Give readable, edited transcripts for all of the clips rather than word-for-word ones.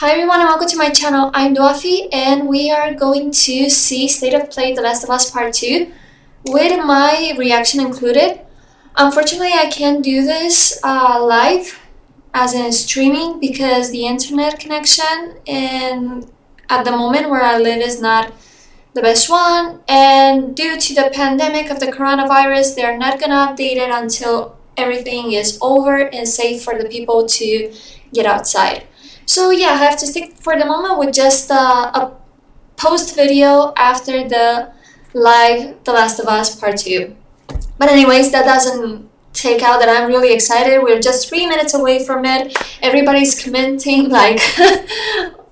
Hi everyone and welcome to my channel. I'm Duafi and we are going to see State of Play The Last of Us Part 2 with my reaction included. Unfortunately, I can't do this live as in streaming because the internet connection at the moment where I live is not the best one, and due to the pandemic of the coronavirus, they're not gonna update it until everything is over and safe for the people to get outside. So yeah, I have to stick for the moment with just a post video after the live The Last of Us Part 2. But anyways, that doesn't take out that I'm really excited. We're just 3 minutes away from it. Everybody's commenting like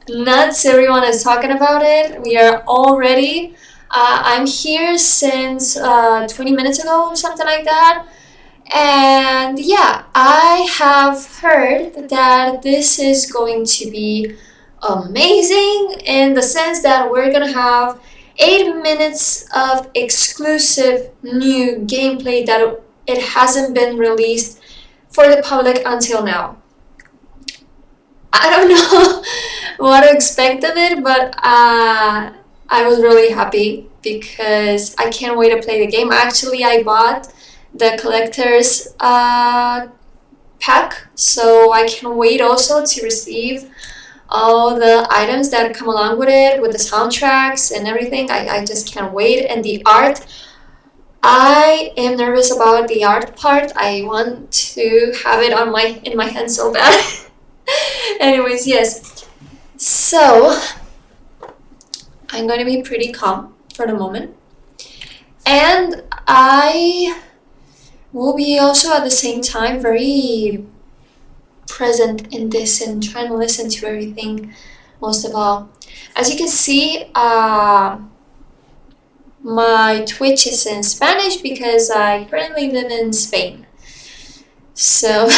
nuts. Everyone is talking about it. We are all ready. I'm here since 20 minutes ago or something like that. And yeah, I have heard that this is going to be amazing in the sense that we're gonna have 8 minutes of exclusive new gameplay that it hasn't been released for the public until now. I don't know what to expect of it, but I was really happy because I can't wait to play the game. Actually, I bought the collector's pack, so I can wait also to receive all the items that come along with it, with the soundtracks and everything. I just can't wait. And the art, I am nervous about the art part. I want to have it in my hand so bad. Anyways, yes. So I'm going to be pretty calm for the moment. And I will be also at the same time very present in this and trying to listen to everything most of all. As you can see, my Twitch is in Spanish because I currently live in Spain. So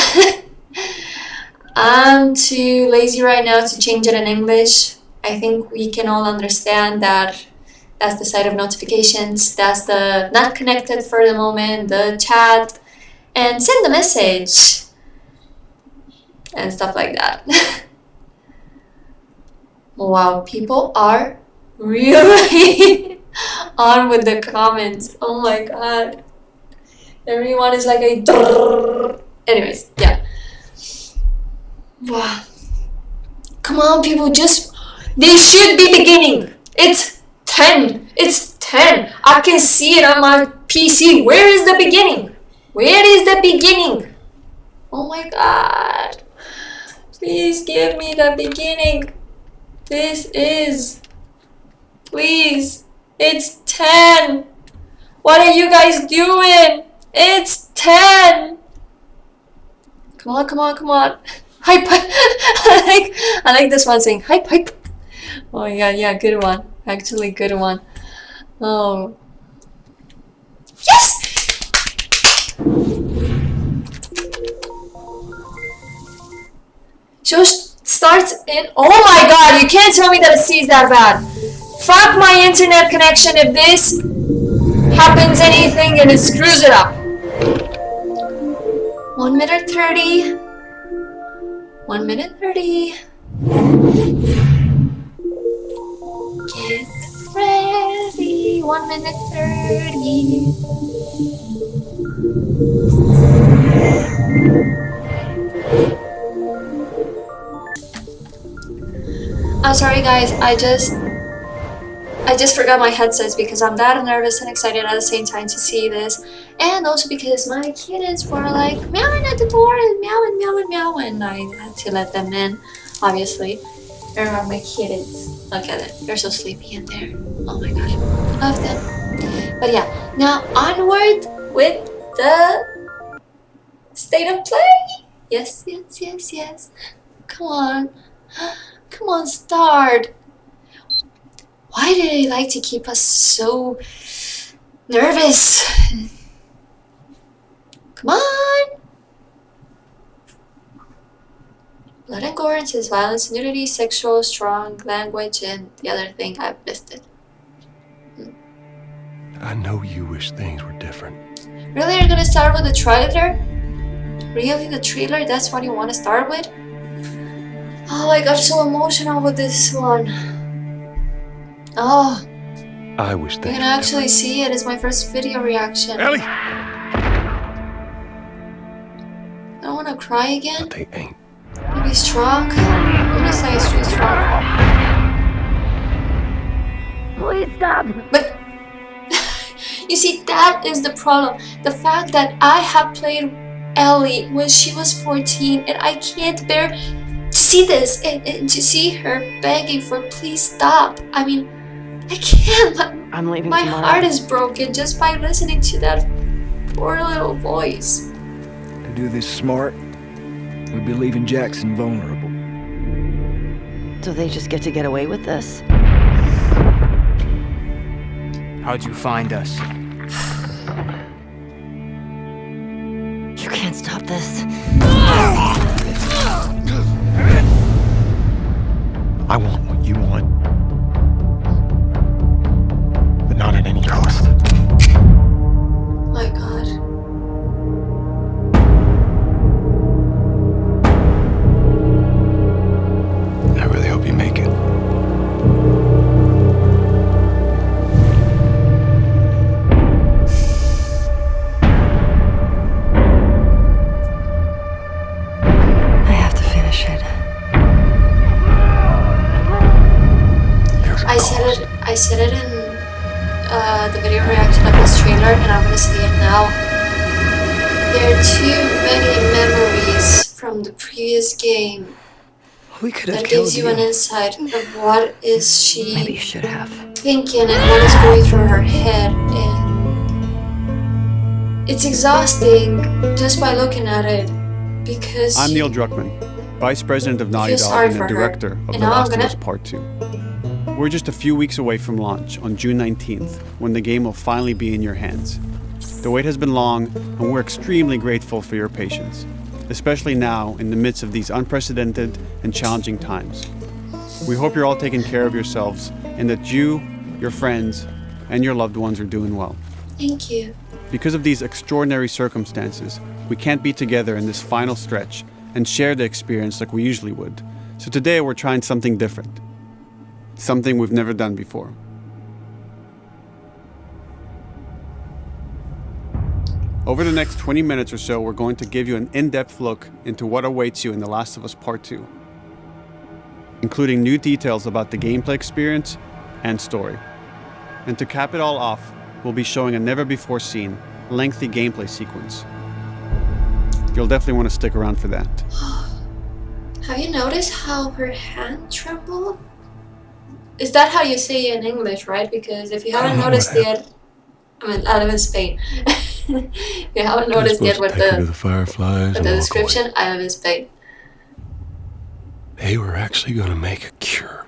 I'm too lazy right now to change it in English. I think we can all understand that that's the side of notifications, that's the not connected for the moment, the chat, and send the message, and stuff like that. Wow, people are really on with the comments. Oh my god. Everyone is like a drrrr. Anyways, yeah. Wow. Come on, people, they should be beginning. It's 10. It's 10. I can see it on my PC. Where is the beginning? Where is the beginning? Oh my god. Please give me the beginning. Please. It's 10. What are you guys doing? It's 10. Come on. Hype. I like this one saying hype. Oh yeah, good one. Actually, good one. Oh. Yes! Show starts in. Oh my god, you can't tell me that it sees that bad. Fuck my internet connection if this happens anything and it screws it up. 1 minute 30. 1 minute 30. Get ready. 1 minute 30. I'm sorry guys, I just forgot my headsets because I'm that nervous and excited at the same time to see this, and also because my kids were like meowing at the door and meowing, and I had to let them in, obviously. There are my kids. Look at it, they're so sleepy in there. Oh my god, love them. But yeah, now onward with the State of Play. Yes. Come on, start. Why do they like to keep us so nervous? Come on! Blood and gore says violence, nudity, sexual, strong language, and the other thing I've listed. I know you wish things were different. Really? You're gonna start with the trailer? Really? The trailer? That's what you want to start with? Oh, I got so emotional with this one. Oh, I wish you things can were actually see it. It's my first video reaction. different. Ellie! I don't want to cry again. But they ain't. Maybe strong. I'm gonna say it's too strong. Please stop. But you see, that is the problem. The fact that I have played Ellie when she was 14 and I can't bear to see this and to see her begging for please stop. I mean, I can't. I'm leaving My tomorrow. heart is broken just by listening to that poor little voice. To do this smart, we'd be leaving Jackson vulnerable. So they just get to get away with this? How'd you find us? You can't stop this. I want what you want. But not at any cost. My God. I really hope you make it. I have to finish it. There's a cost. I said it in the video reaction of this trailer, and I'm gonna say it now. There are too many memories from the previous game We could have that killed gives you an insight of what is Maybe you she should have. thinking and what is going through her head, and it's exhausting just by looking at it because I'm Neil Druckmann, Vice President of Naughty feel Dog sorry and the for her. Director of And The now I'm Last of gonna- Us Part 2. We're just a few weeks away from launch on June 19th, when the game will finally be in your hands. The wait has been long, and we're extremely grateful for your patience, especially now in the midst of these unprecedented and challenging times. We hope you're all taking care of yourselves and that you, your friends, and your loved ones are doing well. Thank you. Because of these extraordinary circumstances, we can't be together in this final stretch and share the experience like we usually would. So today we're trying something different. Something we've never done before. Over the next 20 minutes or so, we're going to give you an in-depth look into what awaits you in The Last of Us Part 2, including new details about the gameplay experience and story. And to cap it all off, we'll be showing a never-before-seen, lengthy gameplay sequence. You'll definitely want to stick around for that. Have you noticed how her hand trembled? Is that how you say it in English, right? Because if you haven't know noticed what yet, I mean, I live in Spain. If you haven't You're noticed yet supposed with to take her to the the fireflies with and the walk description, away. I live in Spain. They were actually gonna make a cure.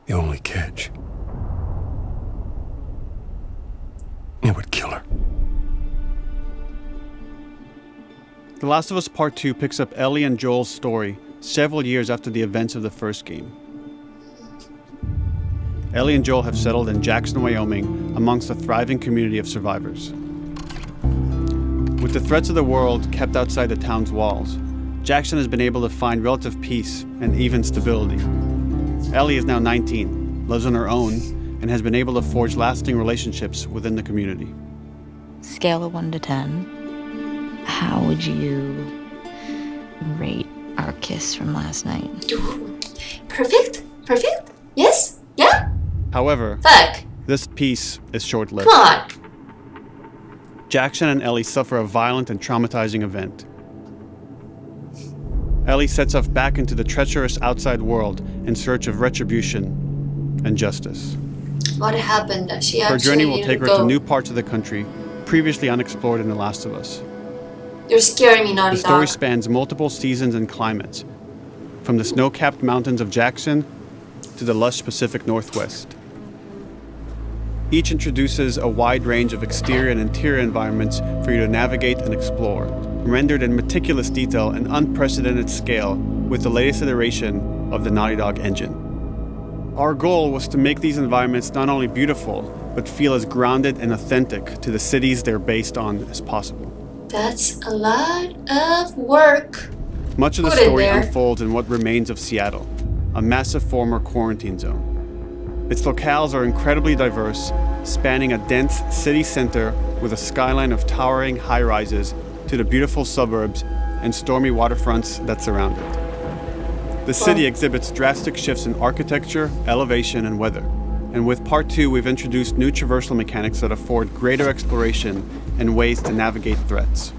The only catch. It would kill her. The Last of Us Part 2 picks up Ellie and Joel's story several years after the events of the first game. Ellie and Joel have settled in Jackson, Wyoming, amongst a thriving community of survivors. With the threats of the world kept outside the town's walls, Jackson has been able to find relative peace and even stability. Ellie is now 19, lives on her own, and has been able to forge lasting relationships within the community. Scale of 1 to 10, how would you rate our kiss from last night? Ooh. Perfect? Perfect? Yes? Yeah? However, Fuck. this peace is short-lived. Come on. Jackson and Ellie suffer a violent and traumatizing event. Ellie sets off back into the treacherous outside world in search of retribution and justice. What happened? She Her actually journey will needed take her go. to new parts of the country previously unexplored in The Last of Us. You're scaring me, Naughty The story Dog. spans multiple seasons and climates, from the snow-capped mountains of Jackson to the lush Pacific Northwest. Each introduces a wide range of exterior and interior environments for you to navigate and explore, rendered in meticulous detail and unprecedented scale with the latest iteration of the Naughty Dog engine. Our goal was to make these environments not only beautiful, but feel as grounded and authentic to the cities they're based on as possible. That's a lot of work. Much of the Put it story there. unfolds in what remains of Seattle, a massive former quarantine zone. Its locales are incredibly diverse, spanning a dense city center with a skyline of towering high-rises to the beautiful suburbs and stormy waterfronts that surround it. The city exhibits drastic shifts in architecture, elevation, and weather. And with Part 2, we've introduced new traversal mechanics that afford greater exploration and ways to navigate threats.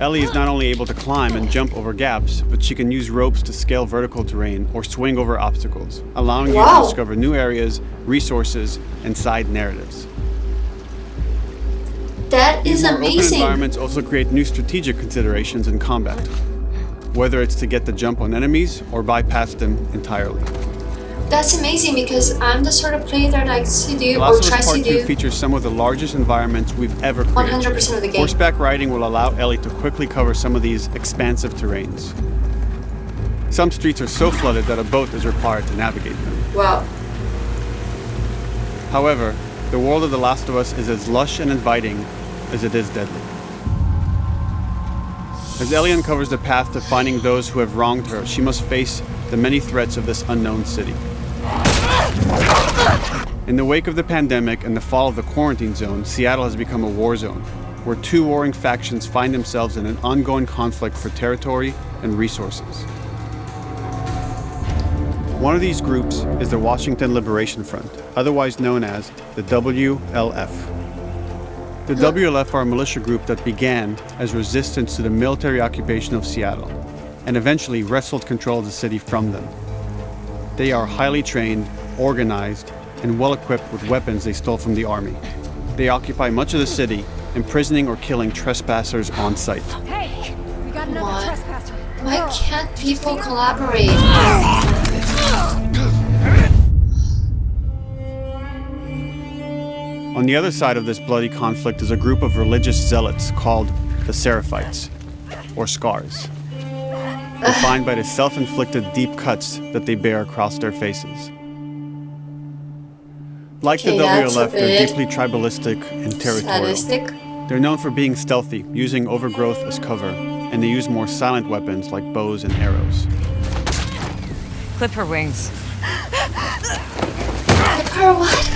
Ellie is not only able to climb and jump over gaps, but she can use ropes to scale vertical terrain or swing over obstacles, allowing you Wow. to discover new areas, resources, and side narratives. That is These more open amazing. environments also create new strategic considerations in combat, whether it's to get the jump on enemies or bypass them entirely. That's amazing because I'm the sort of player that likes to do The or Last of Us tries Part to 2 do features some of the largest environments we've ever created. 100% of the game. Horseback riding will allow Ellie to quickly cover some of these expansive terrains. Some streets are so flooded that a boat is required to navigate them. Wow. However, the world of The Last of Us is as lush and inviting as it is deadly. As Ellie uncovers the path to finding those who have wronged her, she must face the many threats of this unknown city. In the wake of the pandemic and the fall of the quarantine zone, Seattle has become a war zone, where two warring factions find themselves in an ongoing conflict for territory and resources. One of these groups is the Washington Liberation Front, otherwise known as the WLF. The WLF are a militia group that began as resistance to the military occupation of Seattle, and eventually wrestled control of the city from them. They are highly trained, organized, and well-equipped with weapons they stole from the army. They occupy much of the city, imprisoning or killing trespassers on sight. Hey, we got another What? trespasser. Why can't people collaborate? On the other side of this bloody conflict is a group of religious zealots called the Seraphites, or Scars, defined by the self-inflicted deep cuts that they bear across their faces. Like Okay, the that's a WLF, they're bit deeply tribalistic and territorial. Sadistic. They're known for being stealthy, using overgrowth as cover, and they use more silent weapons like bows and arrows. Clip her wings. Her what?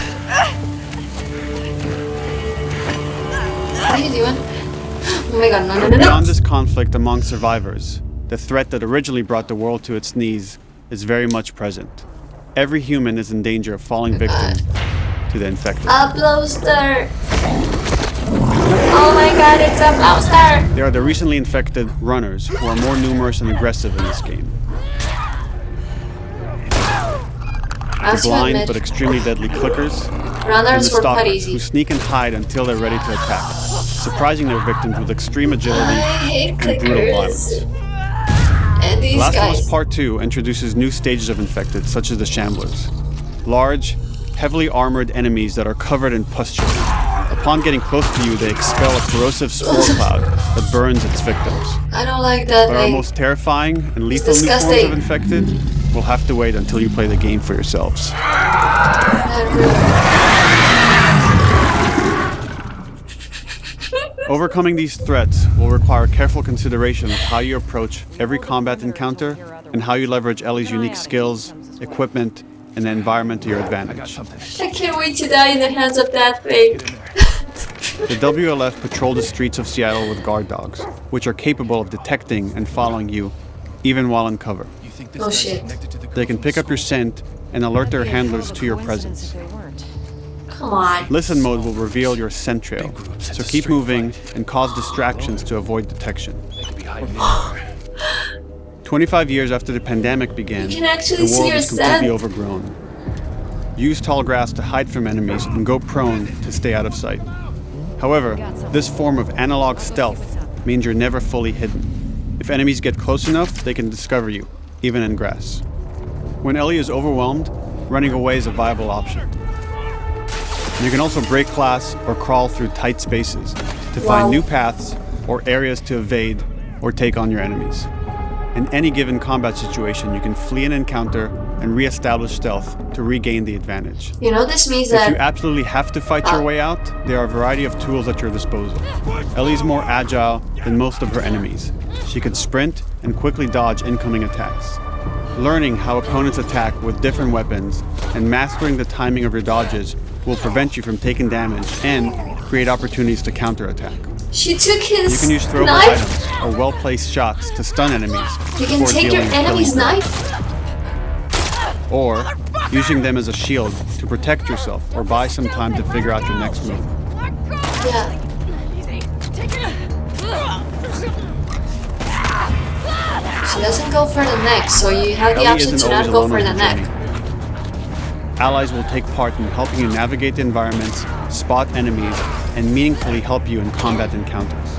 What are you doing? Oh my god, no. Beyond this conflict among survivors, the threat that originally brought the world to its knees is very much present. Every human is in danger of falling victim to the infected. A blowster. Oh my god, it's a blowster. They are the recently infected runners, who are more numerous and aggressive in this game. I The blind but extremely deadly clickers, and the runners were quite stalkers, easy. who sneak and hide until they're ready to attack, surprising their victims with extreme agility I hate and brutal clickers. violence. And these Last of guys. Us Part 2 introduces new stages of infected, such as the Shamblers. Large, heavily armored enemies that are covered in pustule. Upon getting close to you, they expel a corrosive spore cloud that burns its victims. I don't like that But our thing. most terrifying and lethal new forms disgusting. of infected will have to wait until you play the game for yourselves. Overcoming these threats will require careful consideration of how you approach every combat encounter and how you leverage Ellie's unique skills, equipment, and the environment to your advantage. I can't wait to die in the hands of that thing. The WLF patrol the streets of Seattle with guard dogs, which are capable of detecting and following you, even while in cover. Oh shit. They can pick up your scent and alert their handlers to your presence. Come on. Listen mode will reveal your scent trail, so keep moving and cause distractions to avoid detection. 25 years after the pandemic began, You can actually the see world your is completely scent. overgrown. Use tall grass to hide from enemies and go prone to stay out of sight. However, this form of analog stealth means you're never fully hidden. If enemies get close enough, they can discover you, even in grass. When Ellie is overwhelmed, running away is a viable option. You can also break glass or crawl through tight spaces to Wow. find new paths or areas to evade or take on your enemies. In any given combat situation, you can flee an encounter and re-establish stealth to regain the advantage. You know, this means If you that absolutely have to fight your way out, there are a variety of tools at your disposal. Ellie's more agile than most of her enemies. She could sprint and quickly dodge incoming attacks. Learning how opponents attack with different weapons and mastering the timing of your dodges will prevent you from taking damage and create opportunities to counterattack. she took his You can use throwable knife. items or well-placed shots to stun enemies. You can before take your dealing a killing enemy's blow. knife. Or using them as a shield to protect yourself or buy some time to figure out your next move. Yeah. She doesn't go for the neck, so you have the Ellie option isn't to not always go alone for on the her neck. journey. Allies will take part in helping you navigate the environments, spot enemies, and meaningfully help you in combat encounters.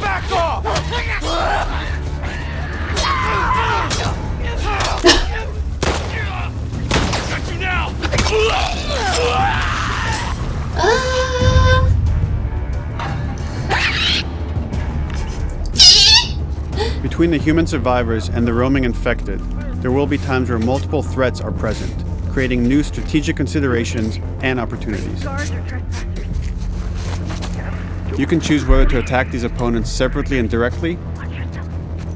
Back off! Got you now! Ah. Between the human survivors and the roaming infected, there will be times where multiple threats are present, creating new strategic considerations and opportunities. You can choose whether to attack these opponents separately and directly,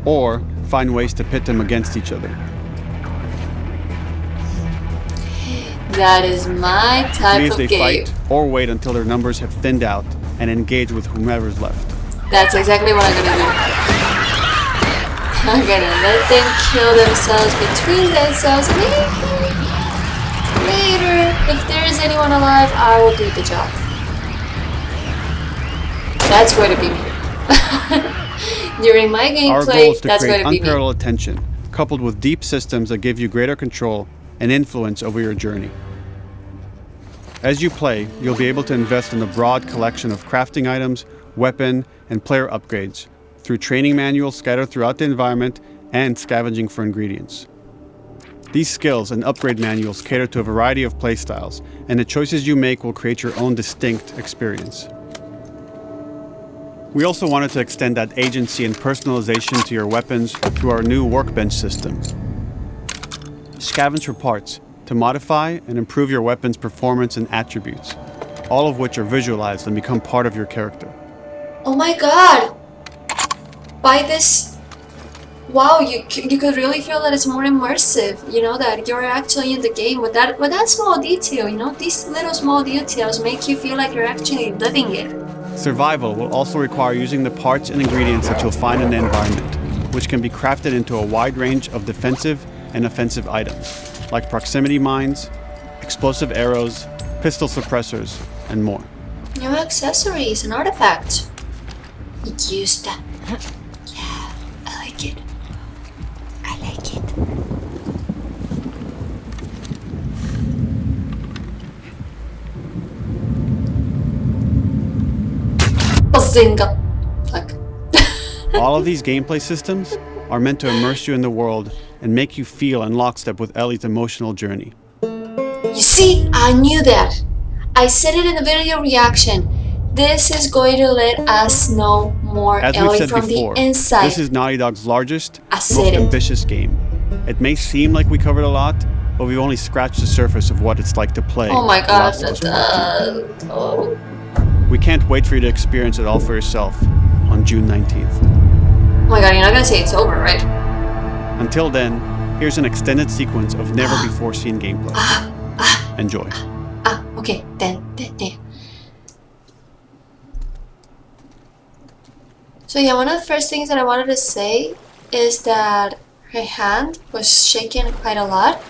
or find ways to pit them against each other. That is my type Please of they game. fight or wait until their numbers have thinned out and engage with whomever's left. That's exactly what I'm gonna do. I'm gonna let them kill themselves between themselves. Maybe later, if there is anyone alive, I will do the job. That's going to be me. During my Our goal gameplay, is to that's going create to be me. unparalleled attention, coupled with deep systems that give you greater control and influence over your journey. As you play, you'll be able to invest in a broad collection of crafting items, weapon, and player upgrades through training manuals scattered throughout the environment and scavenging for ingredients. These skills and upgrade manuals cater to a variety of playstyles, and the choices you make will create your own distinct experience. We also wanted to extend that agency and personalization to your weapons through our new workbench system. Scavenge for parts to modify and improve your weapon's performance and attributes, all of which are visualized and become part of your character. Oh my god! By this, wow, you could really feel that it's more immersive. You know, that you're actually in the game with that small detail. You know, these little small details make you feel like you're actually living it. Survival will also require using the parts and ingredients that you'll find in the environment, which can be crafted into a wide range of defensive and offensive items, like proximity mines, explosive arrows, pistol suppressors, and more. New accessories and artifacts. Use that. Yeah, I like it. I like it. Bazinga! Fuck. All of these gameplay systems are meant to immerse you in the world and make you feel in lockstep with Ellie's emotional journey. You see, I knew that. I said it in the video reaction. This is going to let us know more As we've Ellie said from before, the inside. this is Naughty Dog's largest, I most said it. ambitious game. It may seem like we covered a lot, but we've only scratched the surface of what it's like to play Oh my The god. Last of Us Part 2. Oh. We can't wait for you to experience it all for yourself on June 19th. Oh my god, you're not gonna say it's over, right? Until then, here's an extended sequence of never-before-seen gameplay. Enjoy. Okay, then. So yeah, one of the first things that I wanted to say is that her hand was shaking quite a lot.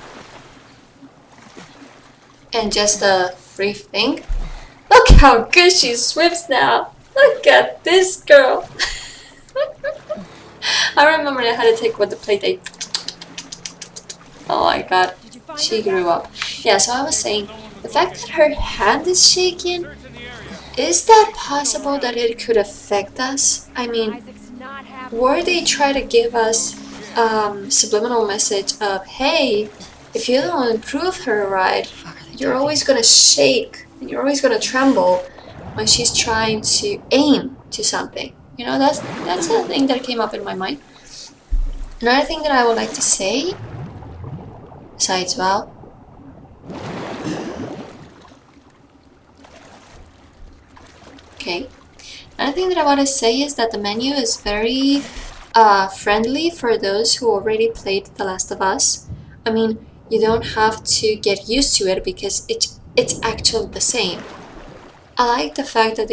And just a brief thing. Look how good she swims now. Look at this girl. I remember I had to take with the play date. Oh my god, she grew up. Yeah, so I was saying, the fact that her hand is shaking, is that possible that it could affect us? I mean, were they trying to give us subliminal message of, hey, if you don't improve her right, you're always gonna shake and you're always gonna tremble when she's trying to aim to something. You know, that's a thing that came up in my mind. Another thing that I would like to say, besides wow, okay. Another thing that I want to say is that the menu is very friendly for those who already played The Last of Us. I mean, you don't have to get used to it because it's actually the same. I like the fact that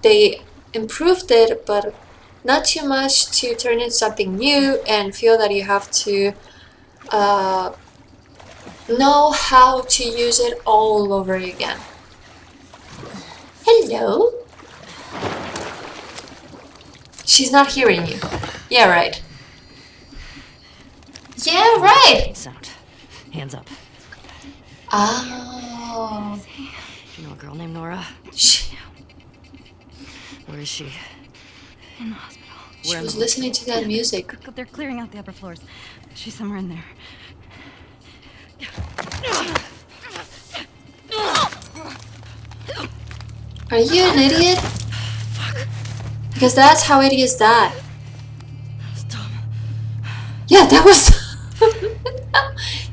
they improved it, but not too much to turn it something new and feel that you have to know how to use it all over again. Hello? She's not hearing you. Yeah, right. Yeah, right! Sound. Hands up. Oh. You know a girl named Nora? Where is she? In the hospital. She was listening to that music. They're clearing out the upper floors. She's somewhere in there. Are you an idiot? Because that's how idiots die. Yeah, that was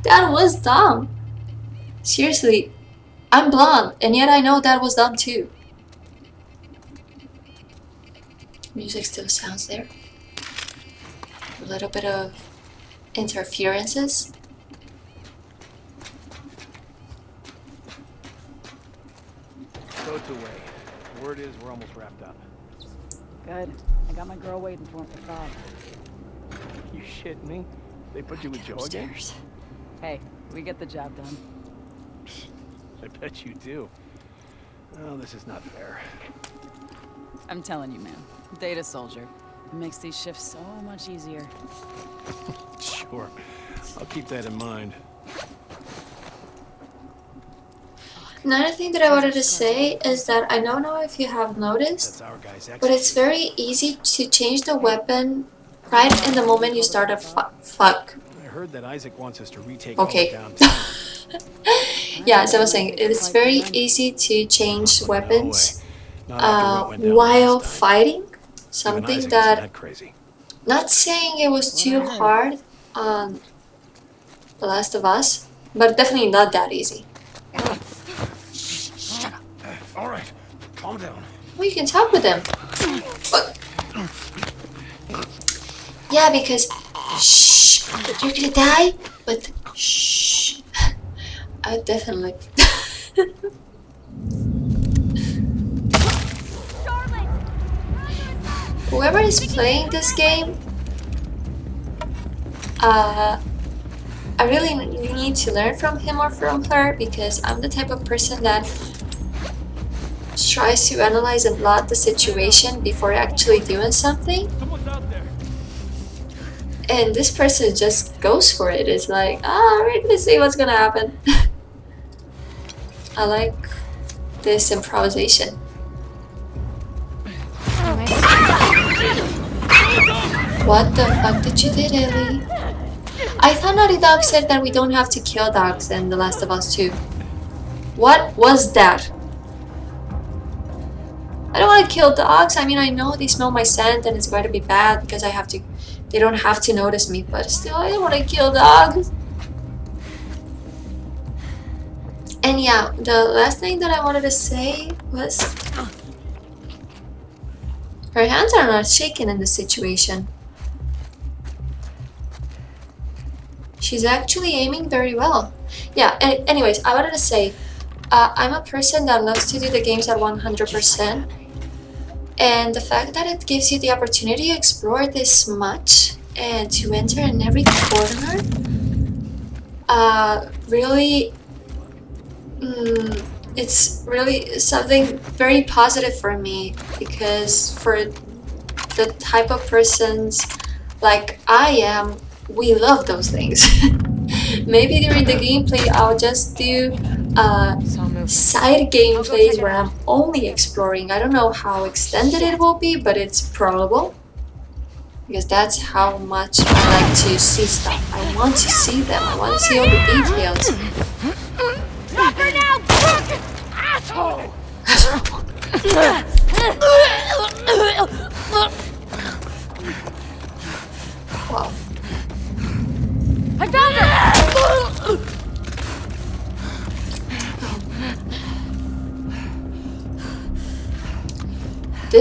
that was dumb. Seriously, I'm blonde, and yet I know that was dumb too. Music still sounds there. A little bit of interferences. Boat's away. Word is we're almost wrapped up. Good. I got my girl waiting for him for Bob. You shit me? They put you with Joe again? Upstairs. Hey, we get the job done. I bet you do. Oh, this is not fair. I'm telling you, man. Data soldier. It makes these shifts so much easier. Sure. I'll keep that in mind. Another thing that I wanted to say is that I don't know if you have noticed, That's our guy's but it's very easy to change the weapon right in the moment you start a fuck. I heard that Isaac wants us to retake Okay. all of downtown. Yeah, as I was saying, it's very easy to change weapons Not after what went down while last time. fighting. Even Something Isaac isn't that, crazy. not saying it was too hard on The Last of Us, but definitely not that easy. All right, calm down. Well, you can talk with them. But, yeah, because shh, you're gonna die. But shh, I definitely. Whoever is playing this game, I really need to learn from him or from her, because I'm the type of person that tries to analyze a lot the situation before actually doing something. Someone's out there. And this person just goes for it. It's like, we're gonna see what's gonna happen. I like this improvisation. What the fuck did you do, Ellie? I thought Naughty Dog said that we don't have to kill dogs in The Last of Us 2. What was that? I don't want to kill dogs. I mean, I know they smell my scent and it's going to be bad because I have to. They don't have to notice me, but still, I don't want to kill dogs. And yeah, the last thing that I wanted to say was her hands are not shaking in this situation. She's actually aiming very well. Yeah, anyways, I wanted to say, I'm a person that loves to do the games at 100%. And the fact that it gives you the opportunity to explore this much and to enter in every corner, really, it's really something very positive for me, because for the type of persons like I am, we love those things. Maybe during the gameplay I'll just do side gameplays where I'm only exploring. I don't know how extended it will be, but it's probable, because that's how much I like to see stuff. I want to see them. I want to see all the details. Drop her now! Asshole! Wow.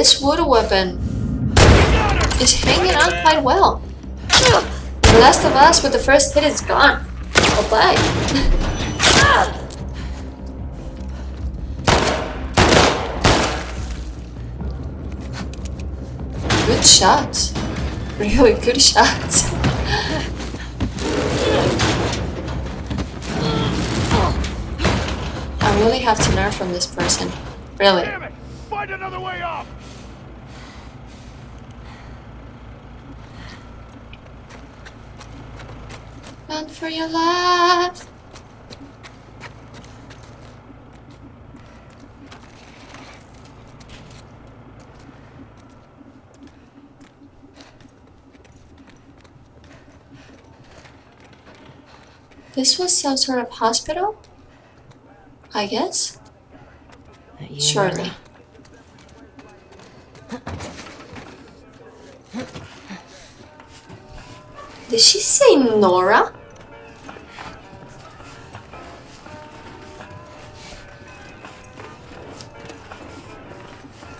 this wood weapon is hanging on quite well. The Last of Us with the first hit is gone. Bye-bye. Good shot. Really good shot. I really have to learn from this person. Really. Damn it! Find another way off! Run for your life. This was some sort of hospital? I guess? Surely. Did she say Nora?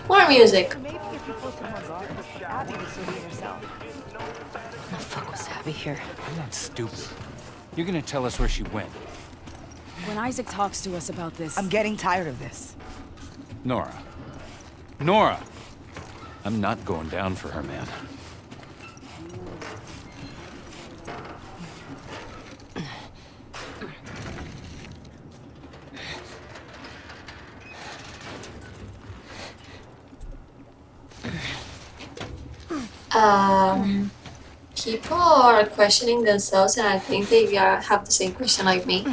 More music. Maybe if you close someone's arms, Abby would sort it herself. What the fuck was Abby here? I'm not stupid. You're gonna tell us where she went. When Isaac talks to us about this... I'm getting tired of this. Nora. Nora! I'm not going down for her, man. People are questioning themselves, and I think they have the same question like me.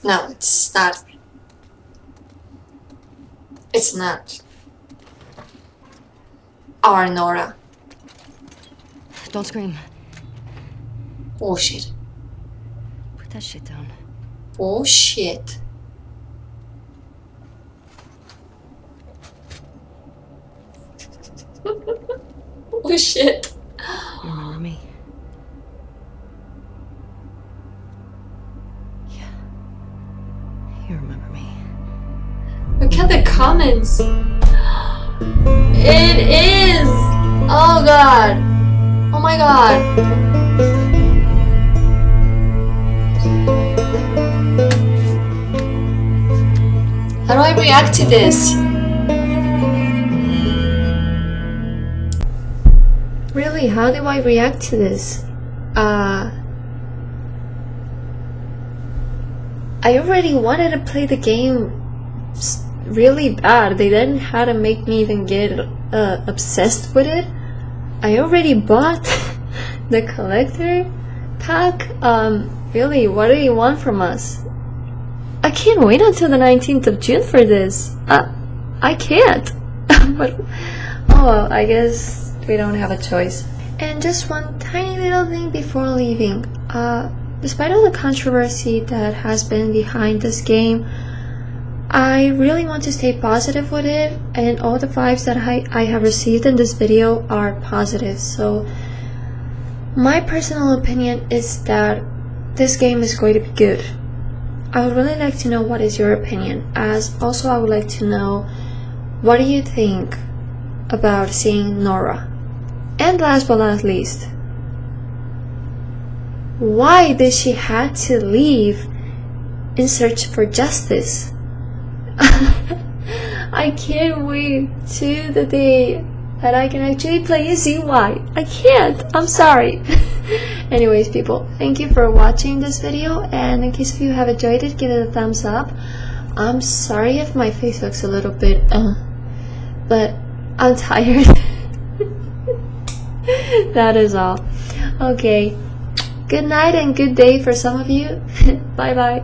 No, it's not. It's not our Nora. Don't scream. Bullshit. Put that shit down. Bullshit. Bullshit. You remember me? Yeah. You remember me. Look at the comments. It is. Oh god. Oh my god. How do I react to this? Really, how do I react to this? I already wanted to play the game really bad. They didn't have to make me even get obsessed with it. I already bought the collector pack. Really, what do you want from us? I can't wait until the 19th of June for this. I can't. But, oh well, I guess we don't have a choice. And just one tiny little thing before leaving. Despite all the controversy that has been behind this game, I really want to stay positive with it, and all the vibes that I have received in this video are positive. So my personal opinion is that this game is going to be good. I would really like to know what is your opinion, as also I would like to know what do you think about seeing Nora. And last but not least, why did she have to leave in search for justice? I can't wait to the day that I can actually play as ZY. I can't. I'm sorry. Anyways, people, thank you for watching this video, and in case if you have enjoyed it, give it a thumbs up. I'm sorry if my face looks a little bit but I'm tired. That is all. Okay, good night and good day for some of you. Bye bye.